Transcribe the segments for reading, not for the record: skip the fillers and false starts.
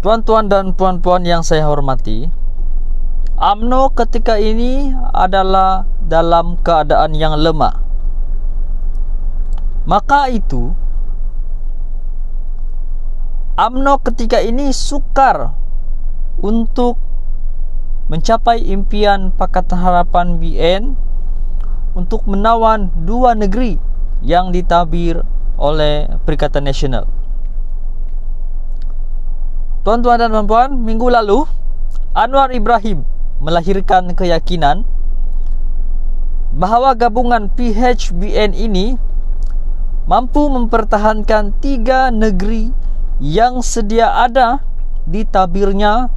Tuan-tuan dan puan-puan yang saya hormati, UMNO ketika ini adalah dalam keadaan yang lemah. Maka itu UMNO ketika ini sukar untuk mencapai impian Pakatan Harapan BN untuk menawan dua negeri yang ditabir oleh Perikatan Nasional. Tuan-tuan dan puan-puan, minggu lalu Anwar Ibrahim melahirkan keyakinan bahawa gabungan PHBN ini mampu mempertahankan tiga negeri yang sedia ada di tabirnya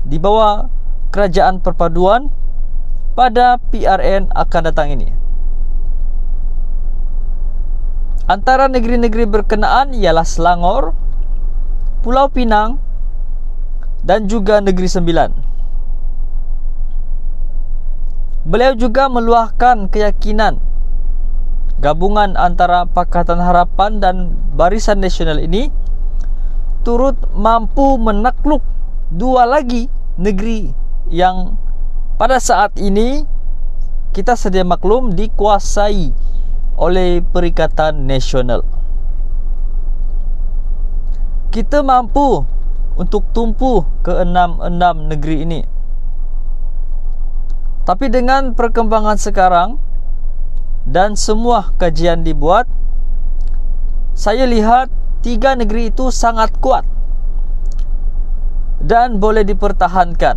di bawah kerajaan perpaduan pada PRN akan datang ini. Antara negeri-negeri berkenaan ialah Selangor, Pulau Pinang dan juga Negeri Sembilan. Beliau juga meluahkan keyakinan gabungan antara Pakatan Harapan dan Barisan Nasional ini turut mampu menakluk dua lagi negeri yang pada saat ini kita sedia maklum dikuasai oleh Perikatan Nasional. Kita mampu untuk tumpu ke enam negeri ini. Tapi dengan perkembangan sekarang dan semua kajian dibuat, saya lihat tiga negeri itu sangat kuat dan boleh dipertahankan.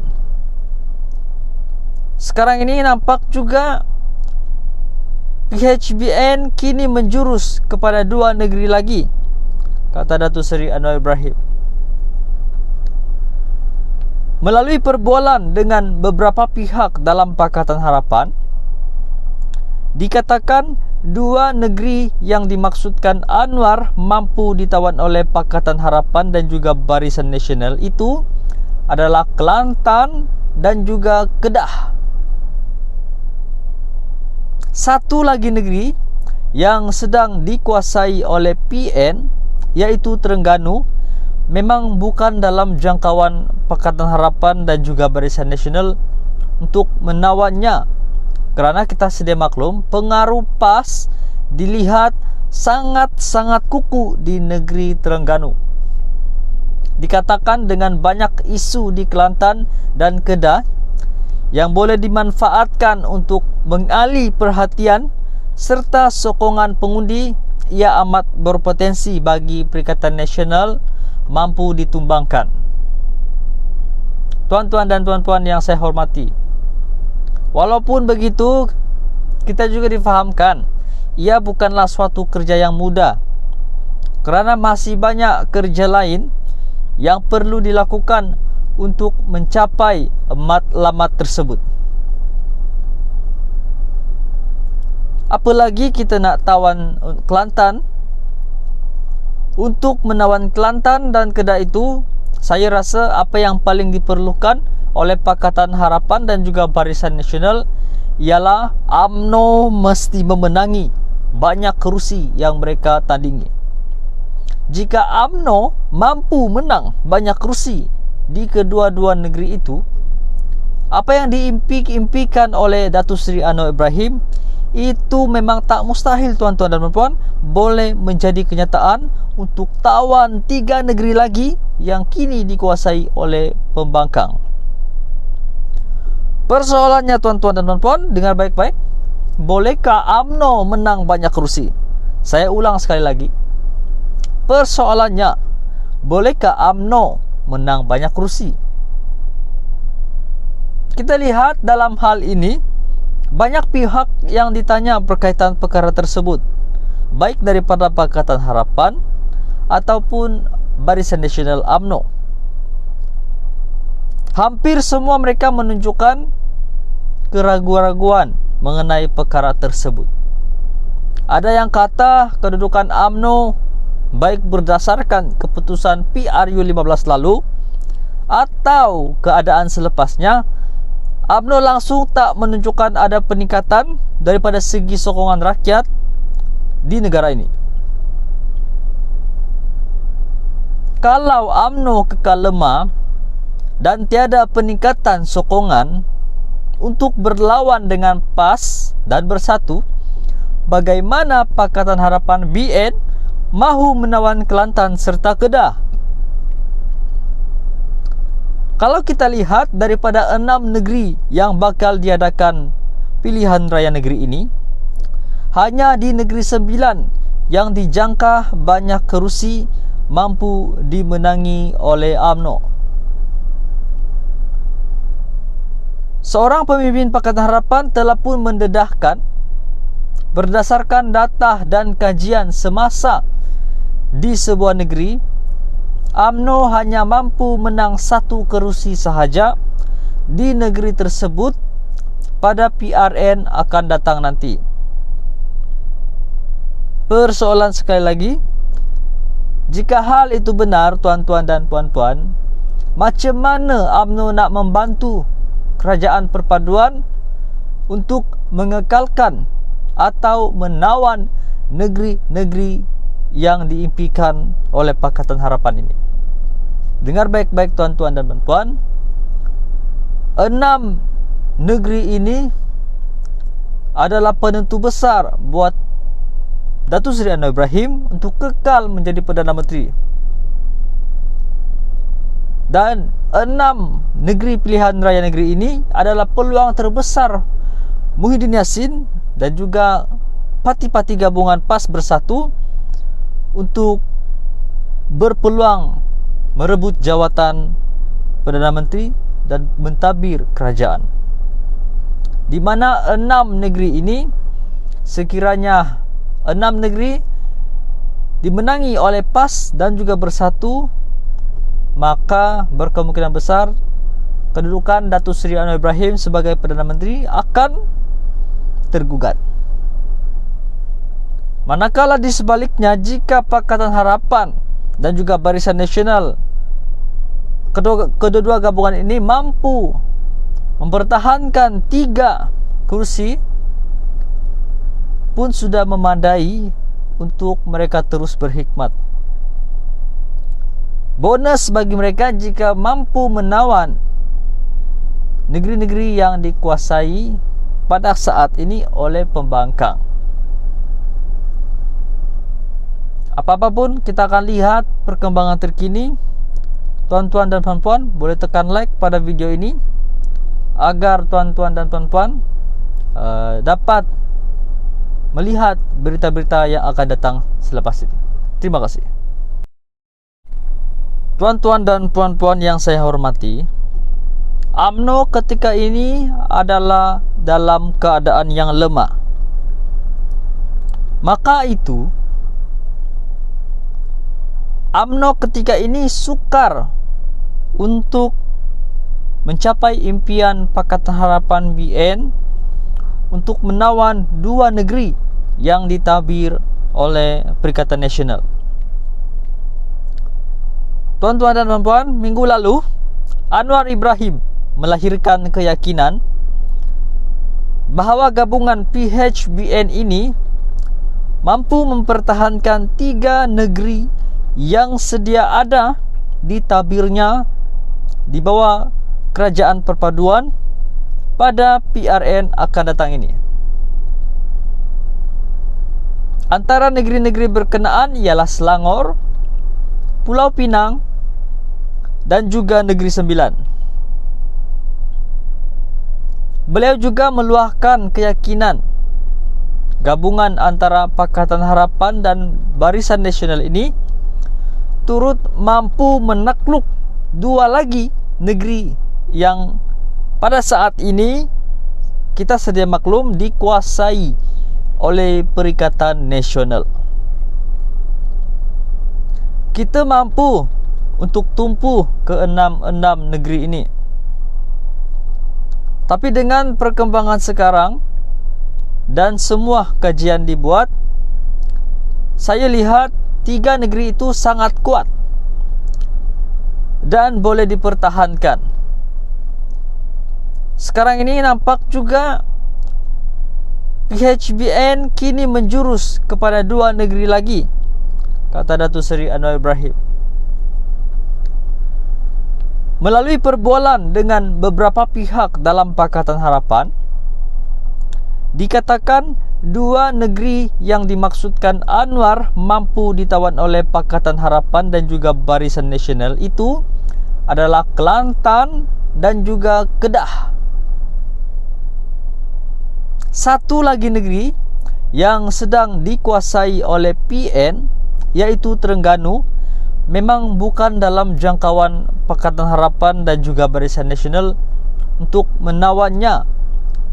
Sekarang ini nampak juga PHBN kini menjurus kepada dua negeri lagi, kata Datuk Seri Anwar Ibrahim. Melalui perbualan dengan beberapa pihak dalam Pakatan Harapan, dikatakan dua negeri yang dimaksudkan Anwar mampu ditawan oleh Pakatan Harapan dan juga Barisan Nasional itu adalah Kelantan dan juga Kedah. Satu lagi negeri yang sedang dikuasai oleh PN, iaitu Terengganu, memang bukan dalam jangkauan Pakatan Harapan dan juga Barisan Nasional untuk menawannya, kerana kita sedia maklum pengaruh PAS dilihat sangat-sangat kukuh di negeri Terengganu. Dikatakan dengan banyak isu di Kelantan dan Kedah yang boleh dimanfaatkan untuk mengalih perhatian serta sokongan pengundi, ia amat berpotensi bagi Perikatan Nasional mampu ditumbangkan. Tuan-tuan dan puan-puan yang saya hormati, walaupun begitu, kita juga difahamkan ia bukanlah suatu kerja yang mudah, kerana masih banyak kerja lain yang perlu dilakukan untuk mencapai matlamat tersebut. Apalagi kita nak tawan Kelantan. Untuk menawan Kelantan dan Kedah itu, saya rasa apa yang paling diperlukan oleh Pakatan Harapan dan juga Barisan Nasional ialah UMNO mesti memenangi banyak kerusi yang mereka tandingi. Jika UMNO mampu menang banyak kerusi di kedua-dua negeri itu, apa yang diimpikan oleh Datuk Seri Anwar Ibrahim itu memang tak mustahil, tuan-tuan dan puan-puan, boleh menjadi kenyataan untuk tawan tiga negeri lagi yang kini dikuasai oleh pembangkang. Persoalannya, tuan-tuan dan puan-puan, dengar baik-baik, bolehkah UMNO menang banyak kerusi? Saya ulang sekali lagi, persoalannya, bolehkah UMNO menang banyak kerusi? Kita lihat dalam hal ini banyak pihak yang ditanya berkaitan perkara tersebut, baik daripada Pakatan Harapan ataupun Barisan Nasional UMNO. Hampir semua mereka menunjukkan keraguan-raguan mengenai perkara tersebut. Ada yang kata kedudukan UMNO baik berdasarkan keputusan PRU 15 lalu atau keadaan selepasnya, UMNO langsung tak menunjukkan ada peningkatan daripada segi sokongan rakyat di negara ini. Kalau UMNO kekal lemah dan tiada peningkatan sokongan untuk berlawan dengan PAS dan Bersatu, bagaimana Pakatan Harapan BN mahu menawan Kelantan serta Kedah? Kalau kita lihat daripada 6 negeri yang bakal diadakan pilihan raya negeri ini, hanya di negeri 9 yang dijangka banyak kerusi mampu dimenangi oleh UMNO. Seorang pemimpin Pakatan Harapan telah pun mendedahkan berdasarkan data dan kajian semasa di sebuah negeri, UMNO hanya mampu menang 1 kerusi sahaja di negeri tersebut pada PRN akan datang nanti. Persoalan sekali lagi, jika hal itu benar tuan-tuan dan puan-puan, macam mana UMNO nak membantu kerajaan perpaduan untuk mengekalkan atau menawan negeri-negeri yang diimpikan oleh Pakatan Harapan ini? Dengar baik-baik tuan-tuan dan puan-puan, 6 negeri ini adalah penentu besar buat Datuk Seri Anwar Ibrahim untuk kekal menjadi Perdana Menteri. Dan 6 negeri pilihan raya negeri ini adalah peluang terbesar Muhyiddin Yassin dan juga parti-parti gabungan PAS Bersatu untuk berpeluang merebut jawatan Perdana Menteri dan mentadbir kerajaan. Di mana 6 negeri ini, sekiranya 6 negeri dimenangi oleh PAS dan juga Bersatu, maka berkemungkinan besar kedudukan Datuk Seri Anwar Ibrahim sebagai Perdana Menteri akan tergugat. Manakala di sebaliknya, jika Pakatan Harapan dan juga Barisan Nasional, kedua-dua gabungan ini mampu mempertahankan 3 kursi, pun sudah memadai untuk mereka terus berhikmat. Bonus bagi mereka jika mampu menawan negeri-negeri yang dikuasai pada saat ini oleh pembangkang. Apa-apa pun kita akan lihat perkembangan terkini. Tuan-tuan dan puan-puan boleh tekan like pada video ini agar tuan-tuan dan puan-puan dapat melihat berita-berita yang akan datang selepas ini. Terima kasih. Tuan-tuan dan puan-puan yang saya hormati, UMNO ketika ini adalah dalam keadaan yang lemah. Maka itu UMNO ketika ini sukar untuk mencapai impian Pakatan Harapan BN untuk menawan 2 negeri yang ditabir oleh Perikatan Nasional. Tuan-tuan dan puan-puan, minggu lalu Anwar Ibrahim melahirkan keyakinan bahawa gabungan PHBN ini mampu mempertahankan 3 negeri yang sedia ada di tabirnya di bawah kerajaan perpaduan pada PRN akan datang ini. Antara negeri-negeri berkenaan ialah Selangor, Pulau Pinang dan juga Negeri Sembilan. Beliau juga meluahkan keyakinan gabungan antara Pakatan Harapan dan Barisan Nasional ini turut mampu menakluk 2 lagi negeri yang pada saat ini kita sedia maklum dikuasai oleh Perikatan Nasional. Kita mampu untuk tumpu ke 6 negeri ini. Tapi dengan perkembangan sekarang dan semua kajian dibuat, saya lihat 3 negeri itu sangat kuat dan boleh dipertahankan. Sekarang ini nampak juga PHBN kini menjurus kepada 2 negeri lagi, kata Datuk Seri Anwar Ibrahim. Melalui perbualan dengan beberapa pihak dalam Pakatan Harapan, dikatakan dua negeri yang dimaksudkan Anwar mampu ditawan oleh Pakatan Harapan dan juga Barisan Nasional itu adalah Kelantan dan juga Kedah. Satu lagi negeri yang sedang dikuasai oleh PN, iaitu Terengganu, memang bukan dalam jangkauan Pakatan Harapan dan juga Barisan Nasional untuk menawannya,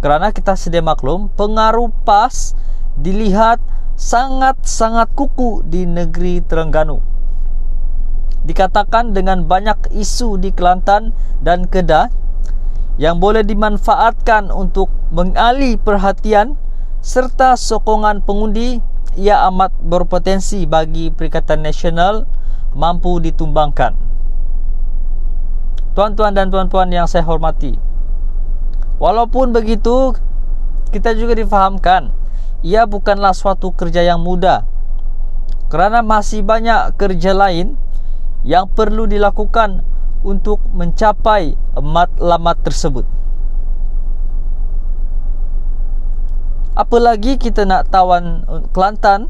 kerana kita sedia maklum pengaruh PAS dilihat sangat-sangat kukuh di negeri Terengganu. Dikatakan dengan banyak isu di Kelantan dan Kedah yang boleh dimanfaatkan untuk mengalih perhatian serta sokongan pengundi, ia amat berpotensi bagi Perikatan Nasional mampu ditumbangkan. Tuan-tuan dan puan-puan yang saya hormati, walaupun begitu, kita juga difahamkan ia bukanlah suatu kerja yang mudah, kerana masih banyak kerja lain yang perlu dilakukan untuk mencapai matlamat tersebut. Apalagi kita nak tawan Kelantan.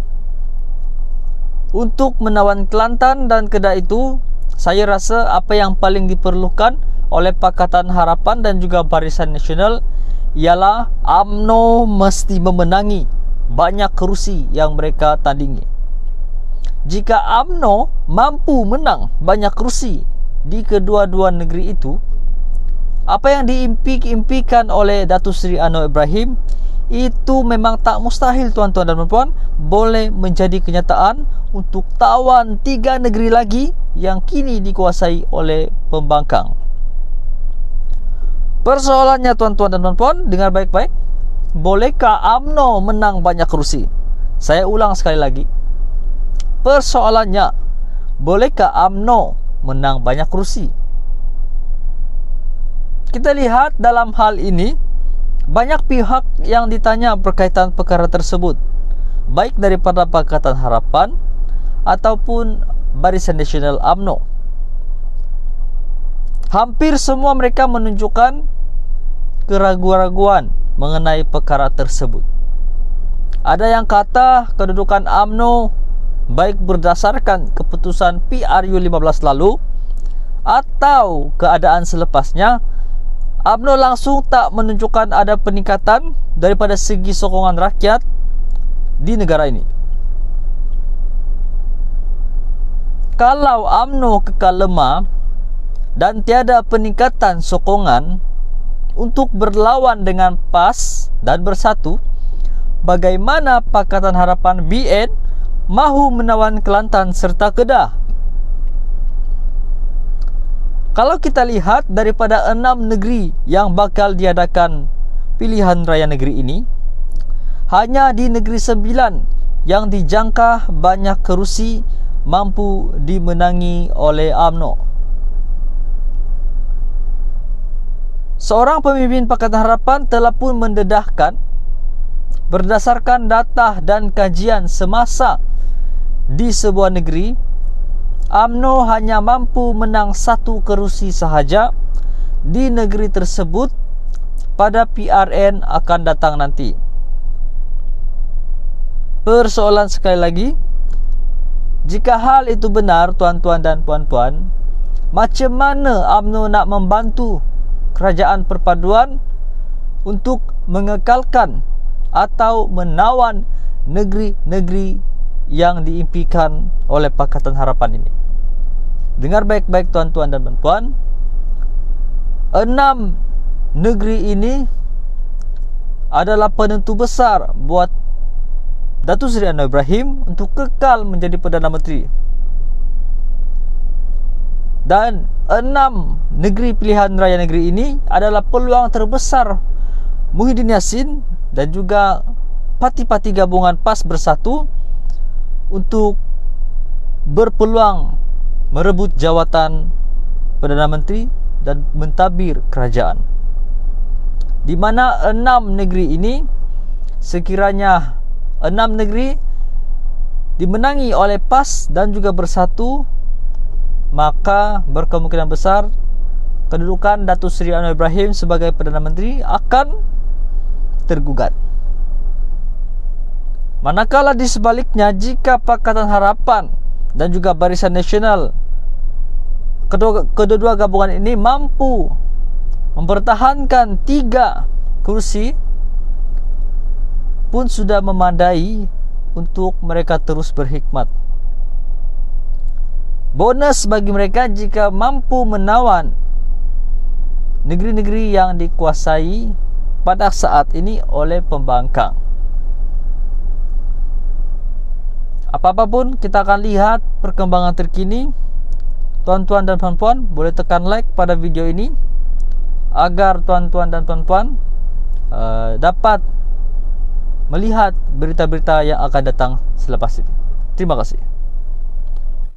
Untuk menawan Kelantan dan Kedah itu, saya rasa apa yang paling diperlukan oleh Pakatan Harapan dan juga Barisan Nasional ialah UMNO mesti memenangi banyak kerusi yang mereka tandingi. Jika UMNO mampu menang banyak kerusi di kedua-dua negeri itu, apa yang diimpikan oleh Datuk Seri Anwar Ibrahim itu memang tak mustahil, tuan-tuan dan puan-puan, boleh menjadi kenyataan untuk tawan 3 negeri lagi yang kini dikuasai oleh pembangkang. Persoalannya, tuan-tuan dan puan-puan, dengar baik-baik, bolehkah UMNO menang banyak kerusi? Saya ulang sekali lagi, persoalannya, bolehkah UMNO menang banyak kerusi? Kita lihat dalam hal ini banyak pihak yang ditanya berkaitan perkara tersebut, baik daripada Pakatan Harapan ataupun Barisan Nasional UMNO. Hampir semua mereka menunjukkan keraguan-raguan mengenai perkara tersebut. Ada yang kata kedudukan UMNO baik berdasarkan keputusan PRU 15 lalu atau keadaan selepasnya, UMNO langsung tak menunjukkan ada peningkatan daripada segi sokongan rakyat di negara ini. Kalau UMNO kekal lemah dan tiada peningkatan sokongan untuk berlawan dengan PAS dan bersatu, bagaimana Pakatan Harapan BN mahu menawan Kelantan serta Kedah? Kalau kita lihat daripada 6 negeri yang bakal diadakan pilihan raya negeri ini, hanya di negeri 9 yang dijangka banyak kerusi mampu dimenangi oleh UMNO. Seorang pemimpin Pakatan Harapan telah pun mendedahkan berdasarkan data dan kajian semasa di sebuah negeri, UMNO hanya mampu menang 1 kerusi sahaja di negeri tersebut pada PRN akan datang nanti. Persoalan sekali lagi, jika hal itu benar, tuan-tuan dan puan-puan, macam mana UMNO nak membantu kerajaan perpaduan untuk mengekalkan atau menawan negeri-negeri yang diimpikan oleh Pakatan Harapan ini? Dengar baik-baik, tuan-tuan dan puan-puan, 6 negeri ini adalah penentu besar buat Datuk Seri Anwar Ibrahim untuk kekal menjadi Perdana Menteri. Dan 6 negeri pilihan raya negeri ini adalah peluang terbesar Muhyiddin Yassin dan juga parti-parti gabungan PAS Bersatu untuk berpeluang merebut jawatan Perdana Menteri dan mentadbir kerajaan. Di mana 6 negeri ini, sekiranya 6 negeri dimenangi oleh PAS dan juga Bersatu, maka berkemungkinan besar kedudukan Datuk Seri Anwar Ibrahim sebagai Perdana Menteri akan tergugat. Manakala di sebaliknya, jika Pakatan Harapan dan juga Barisan Nasional, kedua-dua gabungan ini mampu mempertahankan 3 kursi, pun sudah memadai untuk mereka terus berhikmat. Bonus bagi mereka jika mampu menawan negeri-negeri yang dikuasai pada saat ini oleh pembangkang. Apa-apa pun, kita akan lihat perkembangan terkini. Tuan-tuan dan puan-puan, boleh tekan like pada video ini agar tuan-tuan dan puan-puan dapat melihat berita-berita yang akan datang selepas ini. Terima kasih.